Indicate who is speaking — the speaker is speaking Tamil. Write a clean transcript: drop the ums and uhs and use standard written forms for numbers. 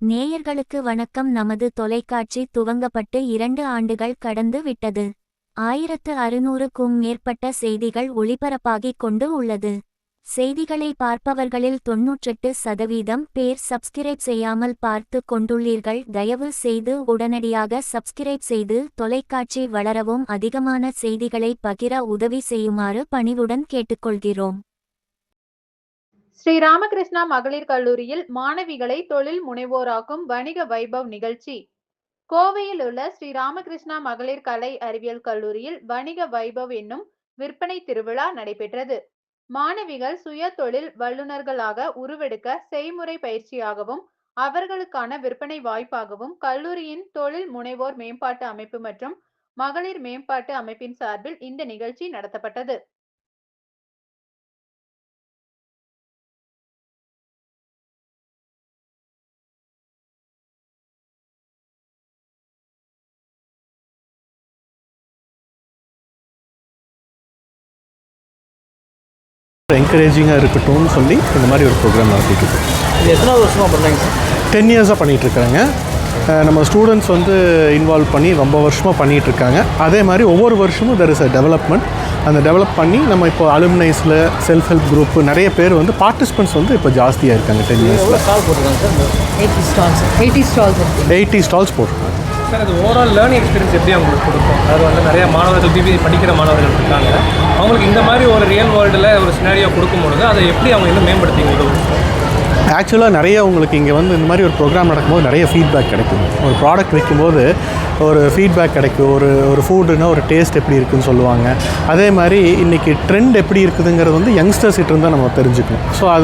Speaker 1: நேயர்களுக்கு வணக்கம். நமது தொலைக்காட்சி துவங்கப்பட்டு 2 ஆண்டுகள் கடந்து விட்டது. 1600க்கும் மேற்பட்ட செய்திகள் ஒளிபரப்பாகிக் கொண்டு உள்ளது. செய்திகளை பார்ப்பவர்களில் 98% பேர் சப்ஸ்கிரைப் செய்யாமல் பார்த்து கொண்டுள்ளீர்கள். தயவு செய்து உடனடியாக சப்ஸ்கிரைப் செய்து தொலைக்காட்சி வளரவும் அதிகமான செய்திகளை பகிர உதவி செய்யுமாறு பணிவுடன் கேட்டுக்கொள்கிறோம்.
Speaker 2: ஸ்ரீ ராமகிருஷ்ணா மகளிர் கல்லூரியில் மாணவிகளை தொழில் முனைவோராக்கும் வணிக வைபவ் நிகழ்ச்சி. கோவையில் உள்ள ஸ்ரீ ராமகிருஷ்ணா மகளிர் கலை அறிவியல் கல்லூரியில் வணிக வைபவ் என்னும் விற்பனை திருவிழா நடைபெற்றது. மாணவிகள் சுய தொழில் வல்லுநர்களாக உருவெடுக்க செய்முறை பயிற்சியாகவும் அவர்களுக்கான விற்பனை வாய்ப்பாகவும் கல்லூரியின் தொழில் முனைவோர் மேம்பாட்டு அமைப்பு மற்றும் மகளிர் மேம்பாட்டு அமைப்பின் சார்பில் இந்த நிகழ்ச்சி நடத்தப்பட்டது.
Speaker 3: என்கரேஜிங்காக இருக்கட்டும்னு சொல்லி இந்த மாதிரி ஒரு ப்ரோக்ராம் நடத்திட்டு இருக்கோம்.
Speaker 4: இது எத்தனாவது வருஷமாக பண்ணுறாங்க சார்?
Speaker 3: 10 இயர்ஸாக பண்ணிகிட்ருக்காங்க. நம்ம ஸ்டூடெண்ட்ஸ் இன்வால்வ் பண்ணி ரொம்ப வருஷமாக பண்ணிகிட்ருக்காங்க. அதே மாதிரி ஒவ்வொரு வருஷமும் தெர் இஸ் அ டெவலப்மெண்ட். அந்த டெவலப் பண்ணி நம்ம இப்போ அலுமினைஸில் செல்ஃப் ஹெல்ப் குரூப் நிறைய பேர் பார்ட்டிசிபெண்ட்ஸ் இப்போ ஜாஸ்தியாக இருக்காங்க. 10 இயர்ஸில்
Speaker 4: ஸ்டால் போட்டுருக்காங்க சார். 80 ஸ்டால்ஸ்
Speaker 3: போட்டிருக்காங்க
Speaker 5: சார். அது ஓவரால் லேர்னிங் எக்ஸ்பீரியன்ஸ் எப்படி அவங்களுக்கு கொடுக்கும்? அது நிறைய மாணவர்கள் பிபிஏ படிக்கிற மாணவர்கள் இருக்காங்க. அவங்களுக்கு இந்த மாதிரி ஒரு ரியல் வேர்ல்டில் ஒரு சினாரியோ கொடுக்கும்பொழுது அதை எப்படி அவங்க இன்னும் மேம்படுத்தி கொடுக்கும்?
Speaker 3: ஆக்சுவலாக நிறைய உங்களுக்கு இங்கே இந்த மாதிரி ஒரு ப்ரோக்ராம் நடக்கும்போது நிறைய ஃபீட்பேக் கிடைக்கும். ஒரு ப்ராடக்ட் வைக்கும்போது ஒரு ஃபீட்பேக் கிடைக்கும். ஒரு ஃபுட்டுன்னா ஒரு டேஸ்ட் எப்படி இருக்குதுன்னு சொல்லுவாங்க. அதே மாதிரி இன்றைக்கி ட்ரெண்ட் எப்படி இருக்குதுங்கிறது யங்ஸ்டர்ஸ் கிட்ட இருந்தால் நம்ம தெரிஞ்சுக்கணும். ஸோ அது